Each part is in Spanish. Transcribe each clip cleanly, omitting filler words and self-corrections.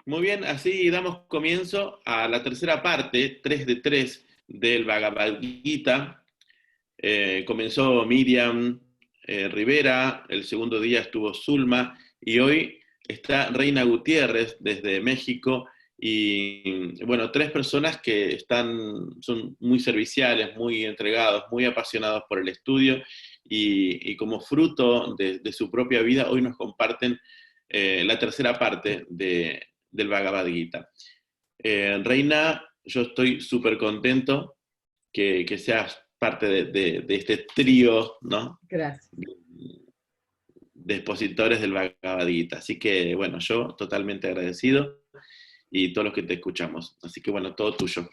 Muy bien, así damos comienzo a la tercera parte, 3 de 3, del Bhagavad Gita. Comenzó Miriam Rivera, el segundo día estuvo Zulma, y hoy está Reina Gutiérrez desde México, y bueno, 3 personas que son muy serviciales, muy entregados, muy apasionados por el estudio, y como fruto de su propia vida, hoy nos comparten la tercera parte del Bhagavad Gita. Reina, yo estoy súper contento que seas parte de este trío, ¿no? Gracias. De expositores del Bhagavad Gita. Así que, bueno, yo totalmente agradecido y todos los que te escuchamos. Así que, bueno, todo tuyo.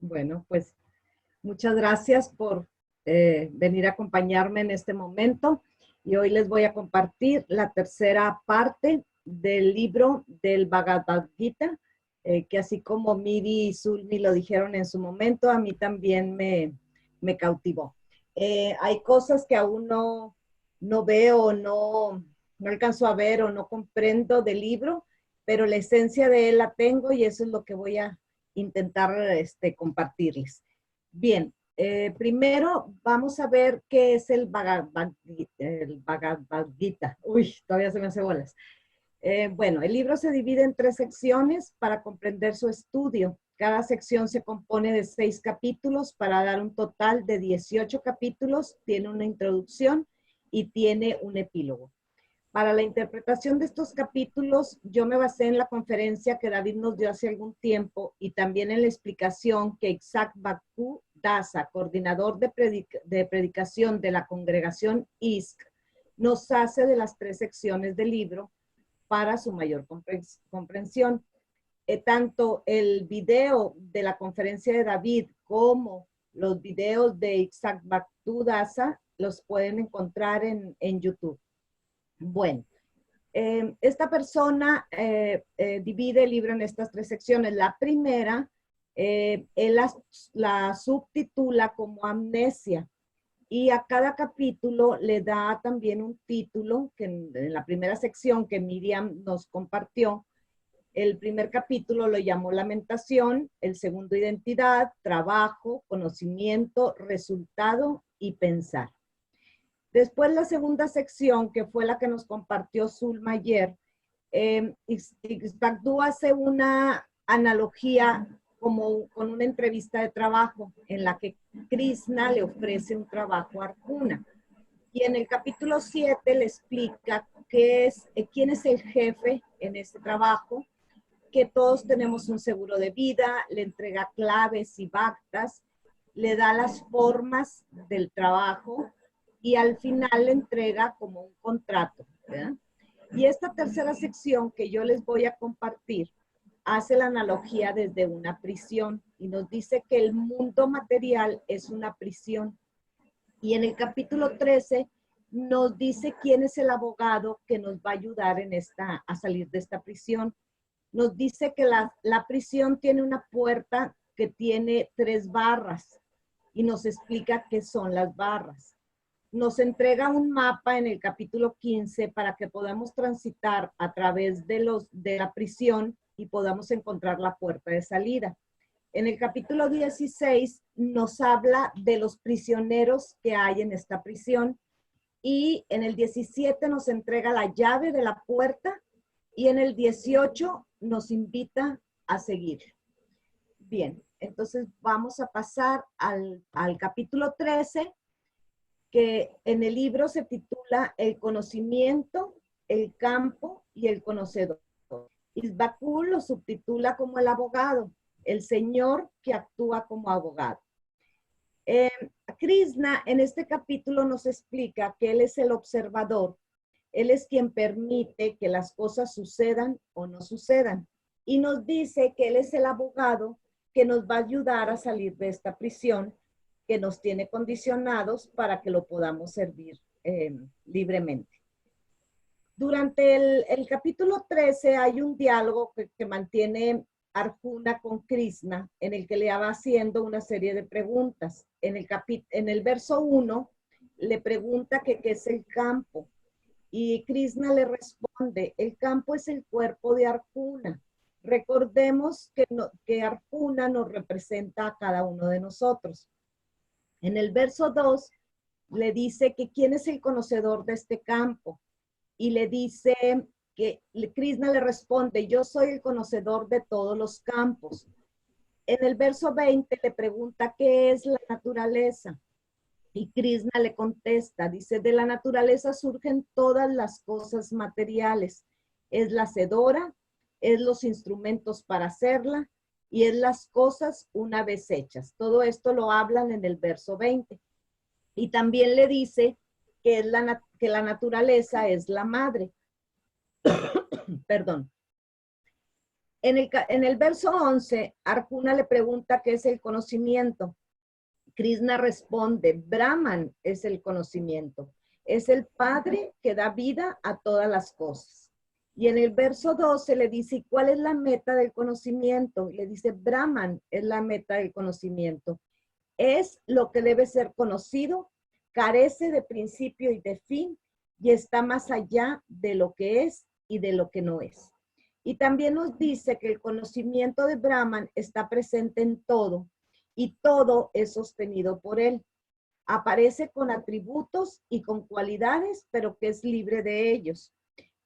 Bueno, pues muchas gracias por venir a acompañarme en este momento. Y hoy les voy a compartir la tercera parte del libro del Bhagavad Gita, que así como Miri y Zulmi lo dijeron en su momento, a mí también me cautivó. Hay cosas que aún no veo, no alcanzo a ver o no comprendo del libro, pero la esencia de él la tengo y eso es lo que voy a intentar compartirles. Bien, primero vamos a ver qué es el Bhagavad Gita. Uy, todavía se me hace bolas. Bueno, el libro se divide en 3 secciones para comprender su estudio. Cada sección se compone de 6 capítulos para dar un total de 18 capítulos. Tiene una introducción y tiene un epílogo. Para la interpretación de estos capítulos, yo me basé en la conferencia que David nos dio hace algún tiempo y también en la explicación que Isaac Bhaktu Dasa, coordinador de predicación de la congregación ISK, nos hace de las 3 secciones del libro para su mayor comprensión. Tanto el video de la conferencia de David como los videos de Isaac Bhaktu Dasa los pueden encontrar en YouTube. Bueno, esta persona divide el libro en estas 3 secciones. La primera, él la subtitula como Amnesia y a cada capítulo le da también un título que en la primera sección que Miriam nos compartió, el primer capítulo lo llamó Lamentación, el segundo Identidad, Trabajo, Conocimiento, Resultado y Pensar. Después la segunda sección, que fue la que nos compartió Zulma ayer, Bhaktu hace una analogía como con una entrevista de trabajo en la que Krishna le ofrece un trabajo a Arjuna. Y en el capítulo 7 le explica quién es el jefe en este trabajo, que todos tenemos un seguro de vida, le entrega claves y bhaktas, le da las formas del trabajo, y al final le entrega como un contrato, ¿verdad? Y esta tercera sección que yo les voy a compartir hace la analogía desde una prisión y nos dice que el mundo material es una prisión. Y en el capítulo 13 nos dice quién es el abogado que nos va a ayudar a salir de esta prisión. Nos dice que la prisión tiene una puerta que tiene 3 barras y nos explica qué son las barras. Nos entrega un mapa en el capítulo 15 para que podamos transitar a través de la prisión y podamos encontrar la puerta de salida. En el capítulo 16 nos habla de los prisioneros que hay en esta prisión y en el 17 nos entrega la llave de la puerta y en el 18 nos invita a seguir. Bien, entonces vamos a pasar al capítulo 13, que en el libro se titula El conocimiento, el campo y el conocedor. Bhaktu lo subtitula como el abogado, el señor que actúa como abogado. Krishna en este capítulo nos explica que él es el observador, él es quien permite que las cosas sucedan o no sucedan. Y nos dice que él es el abogado que nos va a ayudar a salir de esta prisión que nos tiene condicionados para que lo podamos servir libremente. Durante el capítulo 13 hay un diálogo que mantiene Arjuna con Krishna, en el que le va haciendo una serie de preguntas. En el verso 1 le pregunta qué es el campo Y Krishna le responde, el campo es el cuerpo de Arjuna. Recordemos que Arjuna nos representa a cada uno de nosotros. En el verso 2 le dice que quién es el conocedor de este campo. Y le dice que Krishna le responde, yo soy el conocedor de todos los campos. En el verso 20 le pregunta qué es la naturaleza. Y Krishna le contesta, dice, de la naturaleza surgen todas las cosas materiales. Es la hacedora, es los instrumentos para hacerla y es las cosas una vez hechas. Todo esto lo hablan en el verso 20. Y también le dice que la naturaleza es la madre. Perdón. En el verso 11, Arjuna le pregunta qué es el conocimiento. Krishna responde, Brahman es el conocimiento. Es el Padre que da vida a todas las cosas. Y en el verso 12 le dice, ¿cuál es la meta del conocimiento? Y le dice, Brahman es la meta del conocimiento. Es lo que debe ser conocido, carece de principio y de fin, y está más allá de lo que es y de lo que no es. Y también nos dice que el conocimiento de Brahman está presente en todo, y todo es sostenido por él. Aparece con atributos y con cualidades, pero que es libre de ellos.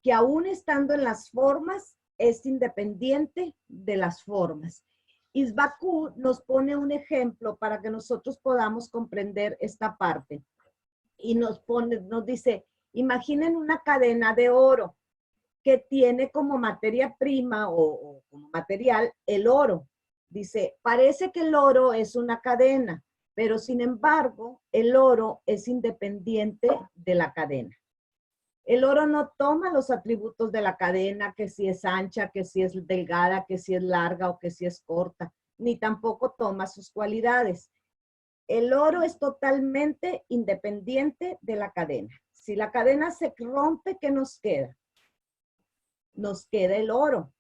Que aún estando en las formas, es independiente de las formas. Isbaku nos pone un ejemplo para que nosotros podamos comprender esta parte. Y nos dice, imaginen una cadena de oro que tiene como materia prima o como material el oro. Dice, parece que el oro es una cadena, pero sin embargo, el oro es independiente de la cadena. El oro no toma los atributos de la cadena, que si es ancha, que si es delgada, que si es larga o que si es corta, ni tampoco toma sus cualidades. El oro es totalmente independiente de la cadena. Si la cadena se rompe, ¿qué nos queda? Nos queda el oro.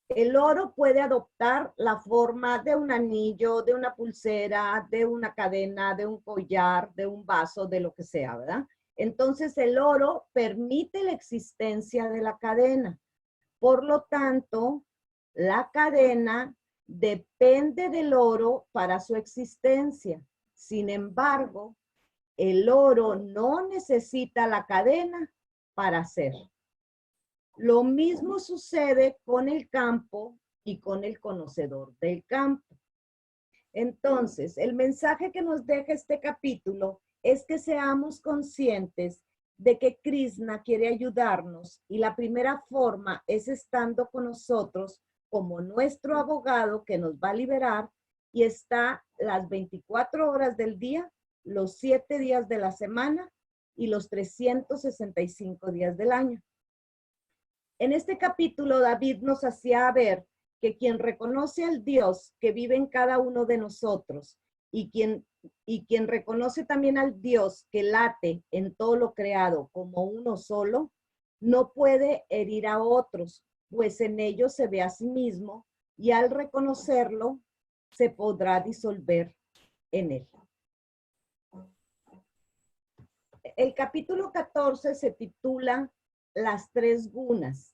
El oro puede adoptar la forma de un anillo, de una pulsera, de una cadena, de un collar, de un vaso, de lo que sea, ¿verdad? Entonces el oro permite la existencia de la cadena. Por lo tanto, la cadena depende del oro para su existencia. Sin embargo, el oro no necesita la cadena para ser. Lo mismo sucede con el campo y con el conocedor del campo. Entonces, el mensaje que nos deja este capítulo es que seamos conscientes de que Krishna quiere ayudarnos y la primera forma es estando con nosotros como nuestro abogado que nos va a liberar y está las 24 horas del día, los 7 días de la semana y los 365 días del año. En este capítulo, David nos hacía ver que quien reconoce al Dios que vive en cada uno de nosotros y quien reconoce también al Dios que late en todo lo creado como uno solo, no puede herir a otros, pues en ellos se ve a sí mismo y al reconocerlo se podrá disolver en él. El capítulo 14 se titula Las tres gunas.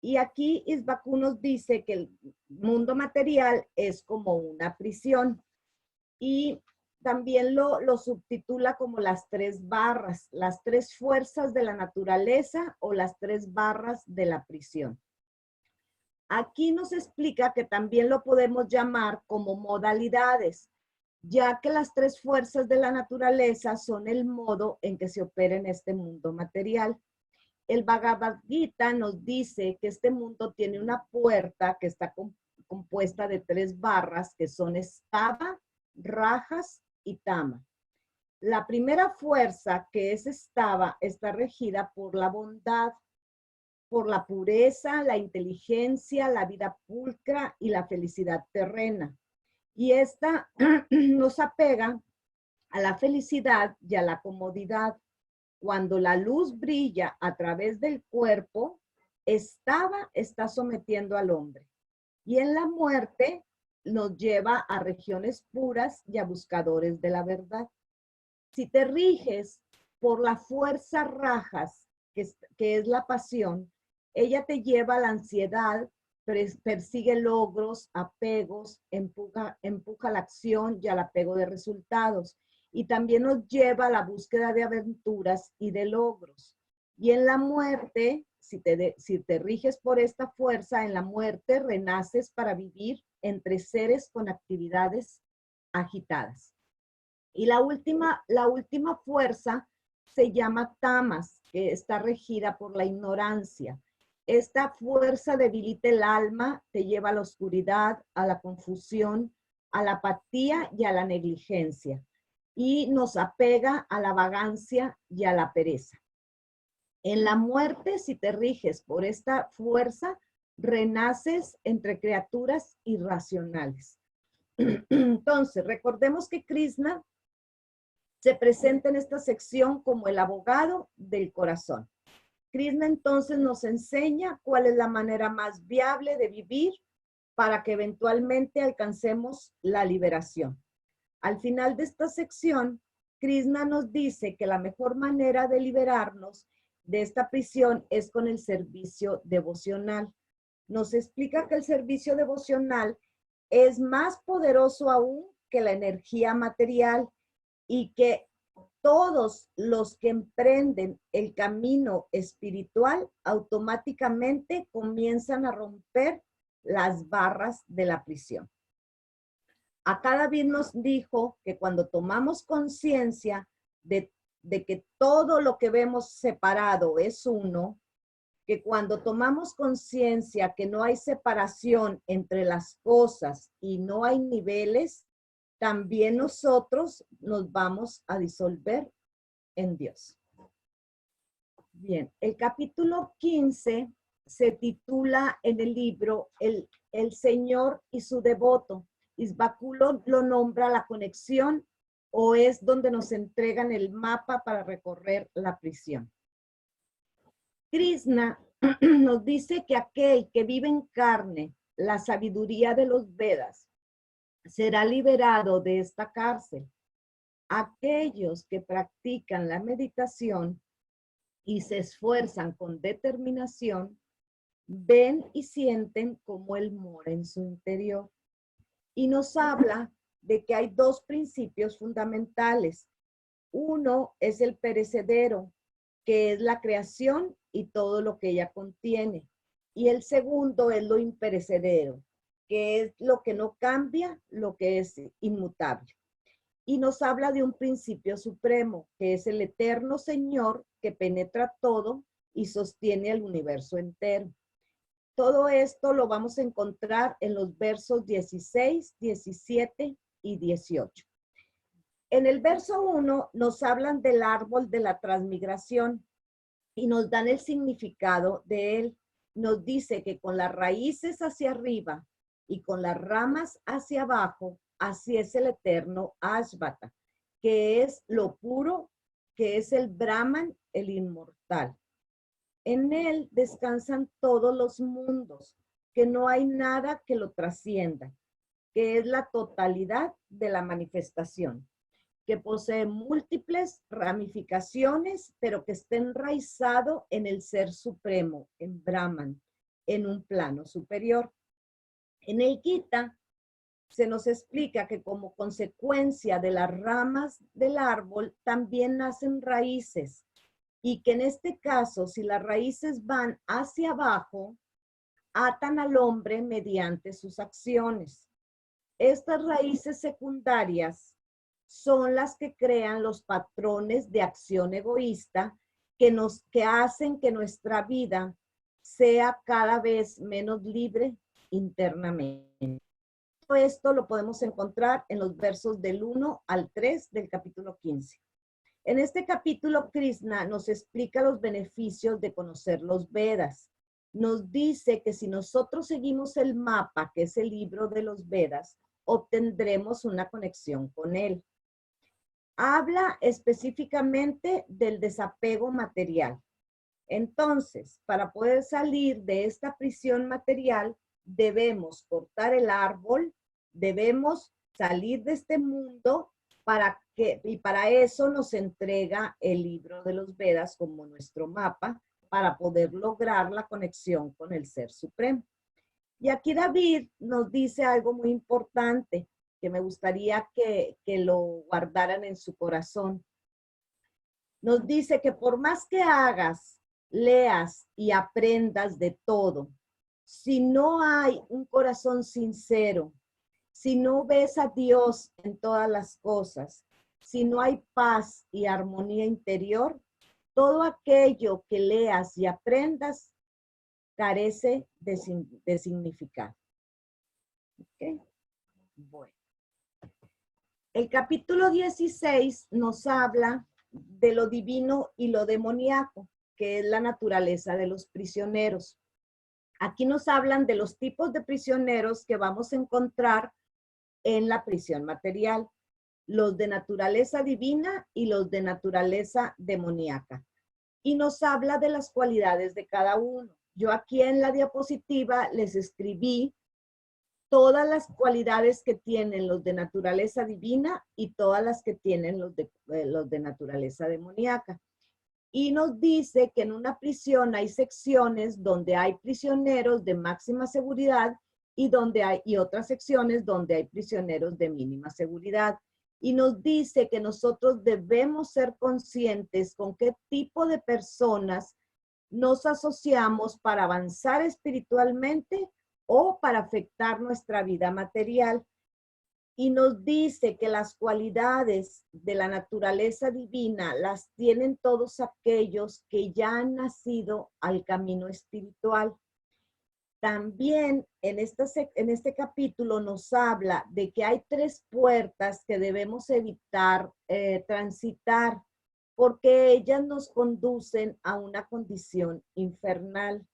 Y aquí Isbaku nos dice que el mundo material es como una prisión. Y también lo subtitula como las tres barras, las tres fuerzas de la naturaleza o las tres barras de la prisión. Aquí nos explica que también lo podemos llamar como modalidades, ya que las tres fuerzas de la naturaleza son el modo en que se opera en este mundo material. El Bhagavad Gita nos dice que este mundo tiene una puerta que está compuesta de tres barras que son Stava, Rajas y Tama. La primera fuerza, que es Stava, está regida por la bondad, por la pureza, la inteligencia, la vida pulcra y la felicidad terrena. Y esta nos apega a la felicidad y a la comodidad. Cuando la luz brilla a través del cuerpo, está sometiendo al hombre. Y en la muerte nos lleva a regiones puras y a buscadores de la verdad. Si te riges por la fuerza rajas, que es la pasión, ella te lleva a la ansiedad, persigue logros, apegos, empuja a la acción y al apego de resultados. Y también nos lleva a la búsqueda de aventuras y de logros. Y en la muerte, si te riges por esta fuerza, en la muerte renaces para vivir entre seres con actividades agitadas. Y la última fuerza se llama tamas, que está regida por la ignorancia. Esta fuerza debilita el alma, te lleva a la oscuridad, a la confusión, a la apatía y a la negligencia. Y nos apega a la vagancia y a la pereza. En la muerte, si te riges por esta fuerza, renaces entre criaturas irracionales. Entonces, recordemos que Krishna se presenta en esta sección como el abogado del corazón. Krishna entonces nos enseña cuál es la manera más viable de vivir para que eventualmente alcancemos la liberación. Al final de esta sección, Krishna nos dice que la mejor manera de liberarnos de esta prisión es con el servicio devocional. Nos explica que el servicio devocional es más poderoso aún que la energía material y que todos los que emprenden el camino espiritual automáticamente comienzan a romper las barras de la prisión. Acá David nos dijo que cuando tomamos conciencia de que todo lo que vemos separado es uno, que cuando tomamos conciencia que no hay separación entre las cosas y no hay niveles, también nosotros nos vamos a disolver en Dios. Bien, el capítulo 15 se titula en el libro El Señor y su devoto. Isbáculo lo nombra la conexión o es donde nos entregan el mapa para recorrer la prisión. Krishna nos dice que aquel que vive en carne la sabiduría de los Vedas será liberado de esta cárcel. Aquellos que practican la meditación y se esfuerzan con determinación, ven y sienten como Él mora en su interior. Y nos habla de que hay dos principios fundamentales. Uno es el perecedero, que es la creación y todo lo que ella contiene. Y el segundo es lo imperecedero, que es lo que no cambia, lo que es inmutable. Y nos habla de un principio supremo, que es el eterno Señor que penetra todo y sostiene al universo entero. Todo esto lo vamos a encontrar en los versos 16, 17 y 18. En el verso 1 nos hablan del árbol de la transmigración y nos dan el significado de él. Nos dice que con las raíces hacia arriba y con las ramas hacia abajo, así es el eterno Ashvata, que es lo puro, que es el Brahman, el inmortal. En él descansan todos los mundos, que no hay nada que lo trascienda, que es la totalidad de la manifestación, que posee múltiples ramificaciones, pero que está enraizado en el Ser Supremo, en Brahman, en un plano superior. En el Gita se nos explica que como consecuencia de las ramas del árbol también nacen raíces y que en este caso, si las raíces van hacia abajo, atan al hombre mediante sus acciones. Estas raíces secundarias son las que crean los patrones de acción egoísta que hacen que nuestra vida sea cada vez menos libre internamente. Todo esto lo podemos encontrar en los versos del 1 al 3 del capítulo 15. En este capítulo, Krishna nos explica los beneficios de conocer los Vedas. Nos dice que si nosotros seguimos el mapa, que es el libro de los Vedas, obtendremos una conexión con él. Habla específicamente del desapego material. Entonces, para poder salir de esta prisión material, debemos cortar el árbol, debemos salir de este mundo y para eso nos entrega el libro de los Vedas como nuestro mapa para poder lograr la conexión con el Ser Supremo. Y aquí David nos dice algo muy importante que me gustaría que lo guardaran en su corazón. Nos dice que por más que hagas, leas y aprendas de todo, si no hay un corazón sincero, si no ves a Dios en todas las cosas, si no hay paz y armonía interior, todo aquello que leas y aprendas carece de significado. ¿Okay? Bueno. El capítulo 16 nos habla de lo divino y lo demoníaco, que es la naturaleza de los prisioneros. Aquí nos hablan de los tipos de prisioneros que vamos a encontrar en la prisión material, los de naturaleza divina y los de naturaleza demoníaca. Y nos habla de las cualidades de cada uno. Yo aquí en la diapositiva les escribí todas las cualidades que tienen los de naturaleza divina y todas las que tienen los de naturaleza demoníaca. Y nos dice que en una prisión hay secciones donde hay prisioneros de máxima seguridad y otras secciones donde hay prisioneros de mínima seguridad. Y nos dice que nosotros debemos ser conscientes con qué tipo de personas nos asociamos para avanzar espiritualmente o para afectar nuestra vida material. Y nos dice que las cualidades de la naturaleza divina las tienen todos aquellos que ya han nacido al camino espiritual. También en este capítulo nos habla de que hay 3 puertas que debemos evitar transitar, porque ellas nos conducen a una condición infernal.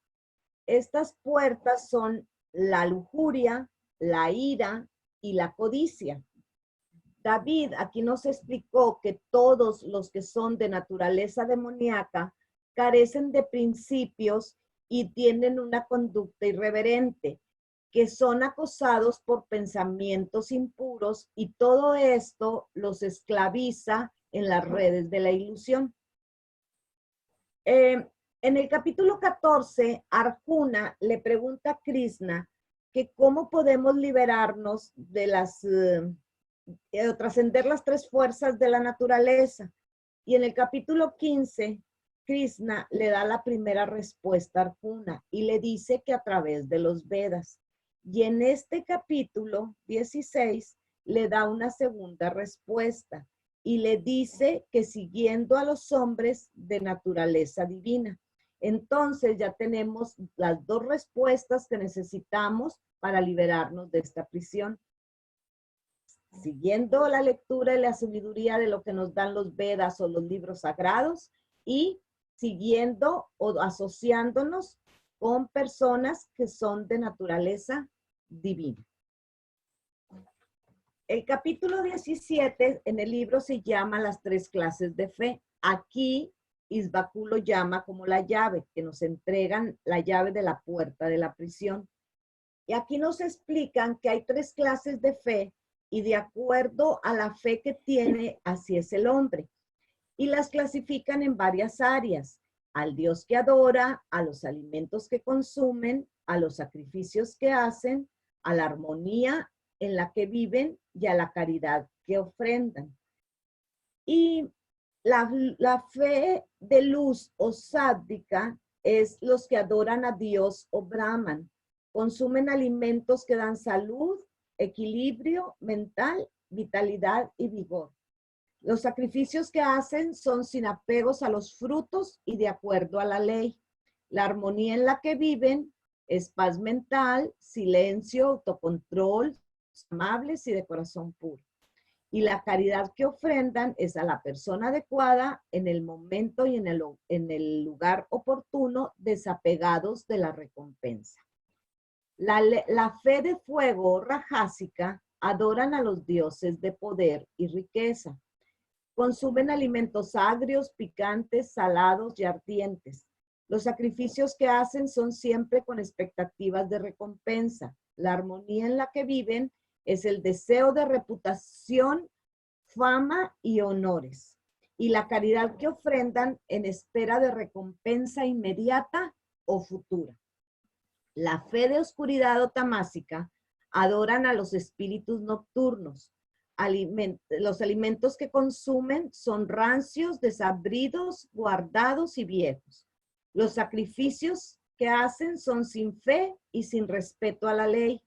Estas puertas son la lujuria, la ira y la codicia. David aquí nos explicó que todos los que son de naturaleza demoníaca carecen de principios y tienen una conducta irreverente, que son acosados por pensamientos impuros, y todo esto los esclaviza en las redes de la ilusión. En el capítulo 14, Arjuna le pregunta a Krishna que cómo podemos liberarnos de trascender las 3 fuerzas de la naturaleza. Y en el capítulo 15, Krishna le da la primera respuesta a Arjuna y le dice que a través de los Vedas. Y en este capítulo 16 le da una segunda respuesta y le dice que siguiendo a los hombres de naturaleza divina. Entonces ya tenemos las 2 respuestas que necesitamos para liberarnos de esta prisión. Siguiendo la lectura y la sabiduría de lo que nos dan los Vedas o los libros sagrados, y siguiendo o asociándonos con personas que son de naturaleza divina. El capítulo 17 en el libro se llama Las 3 clases de fe. Aquí Isbaku lo llama como la llave, que nos entregan la llave de la puerta de la prisión. Y aquí nos explican que hay 3 clases de fe y de acuerdo a la fe que tiene, así es el hombre. Y las clasifican en varias áreas: al Dios que adora, a los alimentos que consumen, a los sacrificios que hacen, a la armonía en la que viven y a la caridad que ofrendan. Y la fe de luz o sádvica es los que adoran a Dios o Brahman, consumen alimentos que dan salud, equilibrio mental, vitalidad y vigor. Los sacrificios que hacen son sin apegos a los frutos y de acuerdo a la ley. La armonía en la que viven es paz mental, silencio, autocontrol, amables y de corazón puro. Y la caridad que ofrendan es a la persona adecuada en el momento y en el lugar oportuno, desapegados de la recompensa. La fe de fuego rajásica adoran a los dioses de poder y riqueza. Consumen alimentos agrios, picantes, salados y ardientes. Los sacrificios que hacen son siempre con expectativas de recompensa. La armonía en la que viven es el deseo de reputación fama y honores, y la caridad que ofrendan en espera de recompensa inmediata o futura. La fe de oscuridad o tamásica adoran a los espíritus nocturnos. Los alimentos que consumen son rancios, desabridos, guardados y viejos. Los sacrificios que hacen son sin fe y sin respeto a la ley.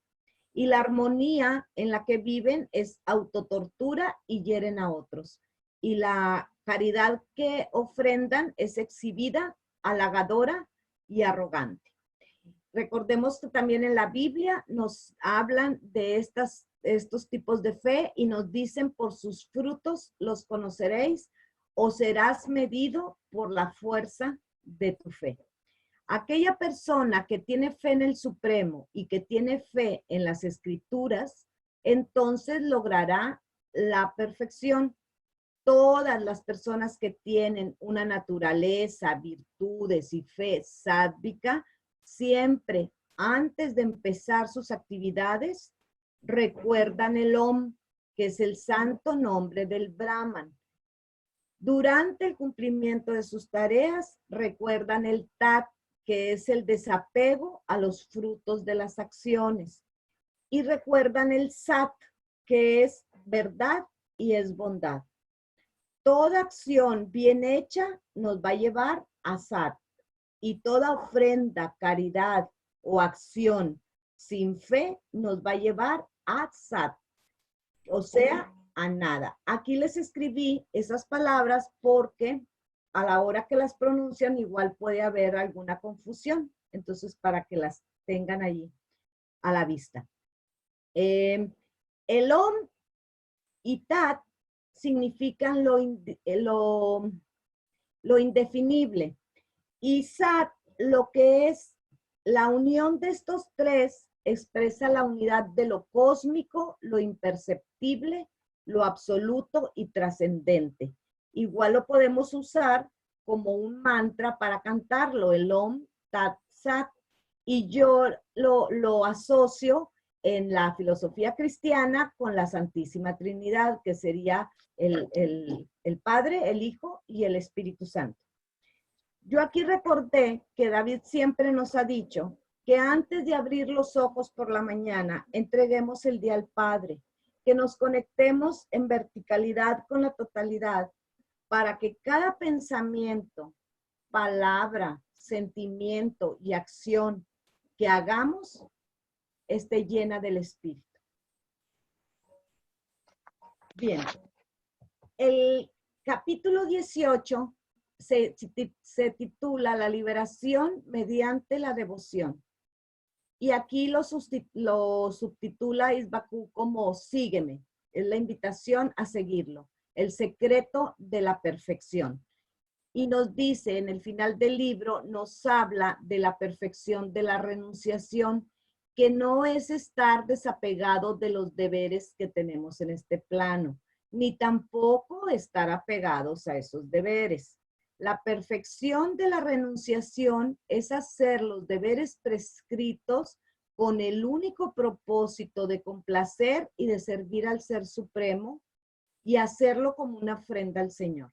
Y la armonía en la que viven es autotortura y hieren a otros. Y la caridad que ofrendan es exhibida, halagadora y arrogante. Recordemos que también en la Biblia nos hablan de estos tipos de fe y nos dicen: por sus frutos los conoceréis o serás medido por la fuerza de tu fe. Aquella persona que tiene fe en el Supremo y que tiene fe en las Escrituras, entonces logrará la perfección. Todas las personas que tienen una naturaleza, virtudes y fe sádvica, siempre antes de empezar sus actividades, recuerdan el Om, que es el santo nombre del Brahman. Durante el cumplimiento de sus tareas, recuerdan el Tat, que es el desapego a los frutos de las acciones. Y recuerdan el Sat, que es verdad y es bondad. Toda acción bien hecha nos va a llevar a Sat. Y toda ofrenda, caridad o acción sin fe nos va a llevar a Sat, o sea, a nada. Aquí les escribí esas palabras porque a la hora que las pronuncian igual puede haber alguna confusión. Entonces, para que las tengan allí a la vista. El Om y Tat significan lo indefinible. Y Sat, lo que es la unión de estos tres, expresa la unidad de lo cósmico, lo imperceptible, lo absoluto y trascendente. Igual lo podemos usar como un mantra para cantarlo, el Om Tat Sat. Y yo lo asocio en la filosofía cristiana con la Santísima Trinidad, que sería el Padre, el Hijo y el Espíritu Santo. Yo aquí recordé que David siempre nos ha dicho que antes de abrir los ojos por la mañana, entreguemos el día al Padre, que nos conectemos en verticalidad con la totalidad, para que cada pensamiento, palabra, sentimiento y acción que hagamos esté llena del Espíritu. Bien, el capítulo 18 se titula La liberación mediante la devoción. Y aquí lo subtitula Isbakú como sígueme. Es la invitación a seguirlo. El secreto de la perfección. Y nos dice en el final del libro, nos habla de la perfección de la renunciación, que no es estar desapegado de los deberes que tenemos en este plano, ni tampoco estar apegados a esos deberes. La perfección de la renunciación es hacer los deberes prescritos con el único propósito de complacer y de servir al Ser Supremo y hacerlo como una ofrenda al Señor.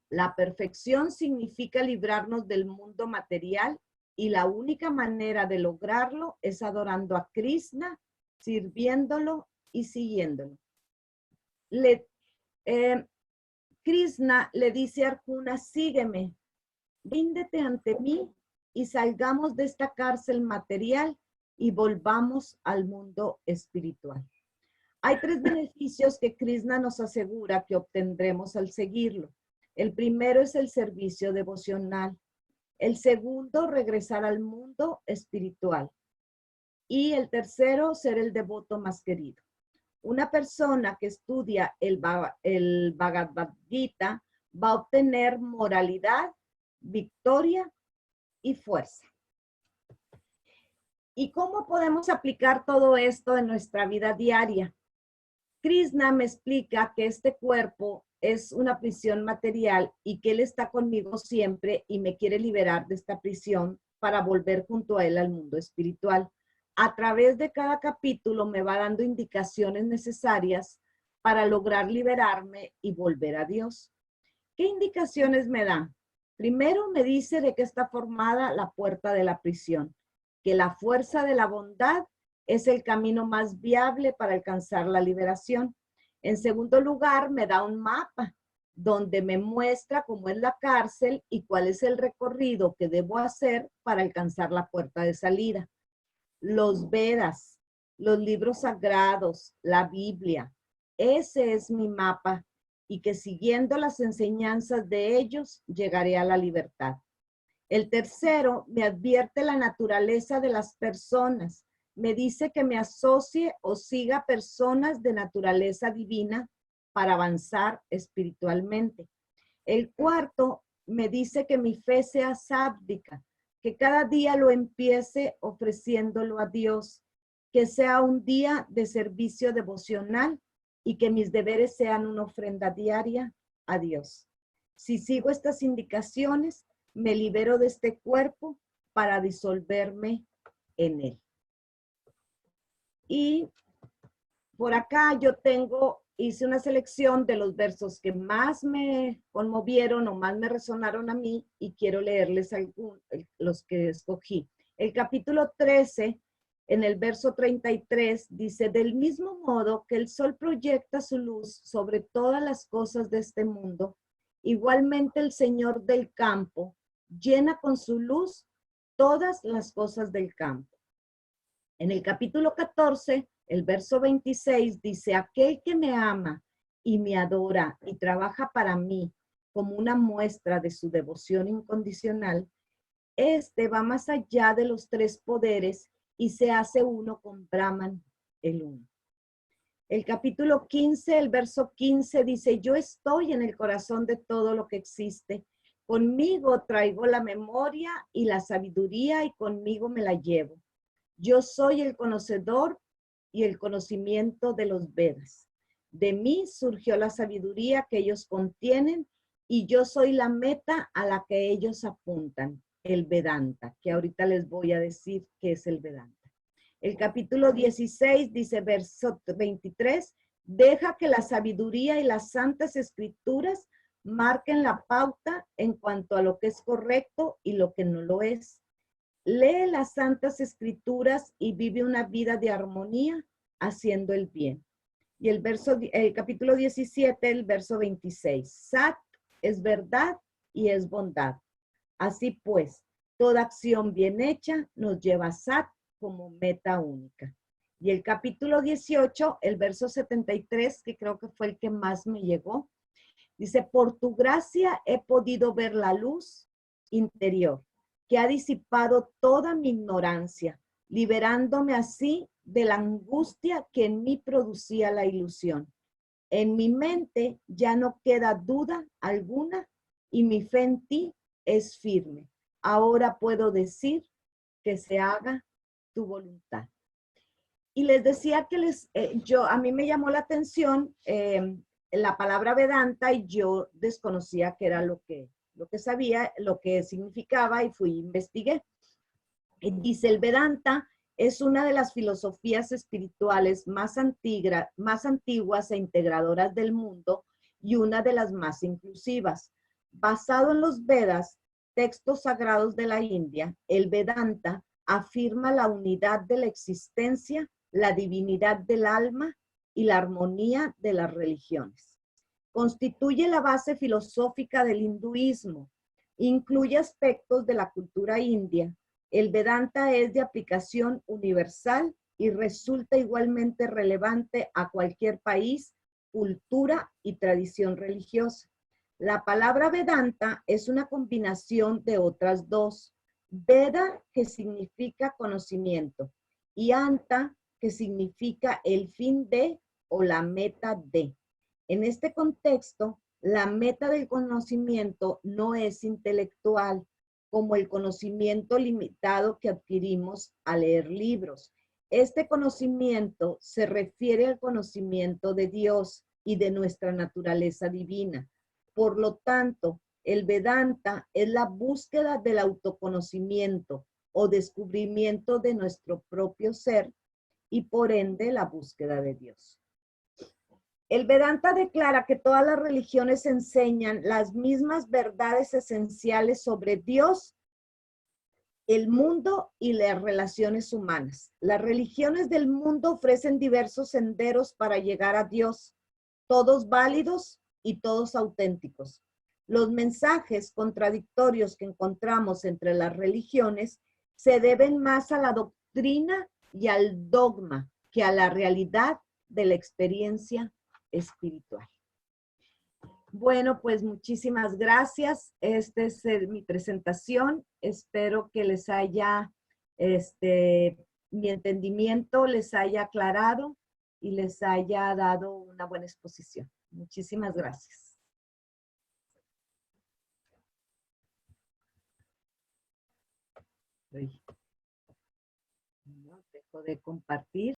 La perfección significa librarnos del mundo material y la única manera de lograrlo es adorando a Krishna, sirviéndolo y siguiéndolo. Krishna le dice a Arjuna, sígueme, ríndete ante mí y salgamos de esta cárcel material y volvamos al mundo espiritual. Hay 3 beneficios que Krishna nos asegura que obtendremos al seguirlo. El primero es el servicio devocional. El segundo, regresar al mundo espiritual. Y el tercero, ser el devoto más querido. Una persona que estudia el Bhagavad Gita va a obtener moralidad, victoria y fuerza. ¿Y cómo podemos aplicar todo esto en nuestra vida diaria? Krishna me explica que este cuerpo es una prisión material y que Él está conmigo siempre y me quiere liberar de esta prisión para volver junto a Él al mundo espiritual. A través de cada capítulo me va dando indicaciones necesarias para lograr liberarme y volver a Dios. ¿Qué indicaciones me da? Primero me dice de qué está formada la puerta de la prisión, que la fuerza de la bondad es el camino más viable para alcanzar la liberación. En segundo lugar, me da un mapa donde me muestra cómo es la cárcel y cuál es el recorrido que debo hacer para alcanzar la puerta de salida. Los Vedas, los libros sagrados, la Biblia, ese es mi mapa y que siguiendo las enseñanzas de ellos llegaré a la libertad. El tercero me advierte la naturaleza de las personas. Me dice que me asocie o siga personas de naturaleza divina para avanzar espiritualmente. El cuarto me dice que mi fe sea sábdica, que cada día lo empiece ofreciéndolo a Dios, que sea un día de servicio devocional y que mis deberes sean una ofrenda diaria a Dios. Si sigo estas indicaciones, me libero de este cuerpo para disolverme en él. Y por acá yo hice una selección de los versos que más me conmovieron o más me resonaron a mí y quiero leerles los que escogí. El capítulo 13, en el verso 33, dice: del mismo modo que el sol proyecta su luz sobre todas las cosas de este mundo, igualmente el Señor del campo llena con su luz todas las cosas del campo. En el capítulo 14, el verso 26 dice: aquel que me ama y me adora y trabaja para mí como una muestra de su devoción incondicional, este va más allá de los tres poderes y se hace uno con Brahman, el uno. El capítulo 15, el verso 15 dice: yo estoy en el corazón de todo lo que existe. Conmigo traigo la memoria y la sabiduría y conmigo me la llevo. Yo soy el conocedor y el conocimiento de los Vedas. De mí surgió la sabiduría que ellos contienen y yo soy la meta a la que ellos apuntan, el Vedanta, que ahorita les voy a decir qué es el Vedanta. El capítulo 16 dice, verso 23, deja que la sabiduría y las santas escrituras marquen la pauta en cuanto a lo que es correcto y lo que no lo es. Lee las santas escrituras y vive una vida de armonía haciendo el bien. Y el capítulo 17, el verso 26. Sat es verdad y es bondad. Así pues, toda acción bien hecha nos lleva a Sat como meta única. Y el capítulo 18, el verso 73, que creo que fue el que más me llegó, dice: por tu gracia he podido ver la luz interior que ha disipado toda mi ignorancia, liberándome así de la angustia que en mí producía la ilusión. En mi mente ya no queda duda alguna y mi fe en ti es firme. Ahora puedo decir que se haga tu voluntad. Y les decía que a mí me llamó la atención la palabra Vedanta y yo desconocía qué era lo que sabía, lo que significaba y investigué. Y dice, el Vedanta es una de las filosofías espirituales más antiguas e integradoras del mundo y una de las más inclusivas. Basado en los Vedas, textos sagrados de la India, el Vedanta afirma la unidad de la existencia, la divinidad del alma y la armonía de las religiones. Constituye la base filosófica del hinduismo, incluye aspectos de la cultura india. El Vedanta es de aplicación universal y resulta igualmente relevante a cualquier país, cultura y tradición religiosa. La palabra Vedanta es una combinación de otras dos. Veda, que significa conocimiento, y Anta, que significa el fin de o la meta de. En este contexto, la meta del conocimiento no es intelectual, como el conocimiento limitado que adquirimos al leer libros. Este conocimiento se refiere al conocimiento de Dios y de nuestra naturaleza divina. Por lo tanto, el Vedanta es la búsqueda del autoconocimiento o descubrimiento de nuestro propio ser y por ende la búsqueda de Dios. El Vedanta declara que todas las religiones enseñan las mismas verdades esenciales sobre Dios, el mundo y las relaciones humanas. Las religiones del mundo ofrecen diversos senderos para llegar a Dios, todos válidos y todos auténticos. Los mensajes contradictorios que encontramos entre las religiones se deben más a la doctrina y al dogma que a la realidad de la experiencia espiritual. Bueno, pues muchísimas gracias. Esta es mi presentación. Espero que les haya, mi entendimiento les haya aclarado y les haya dado una buena exposición. Muchísimas gracias. Dejo de compartir.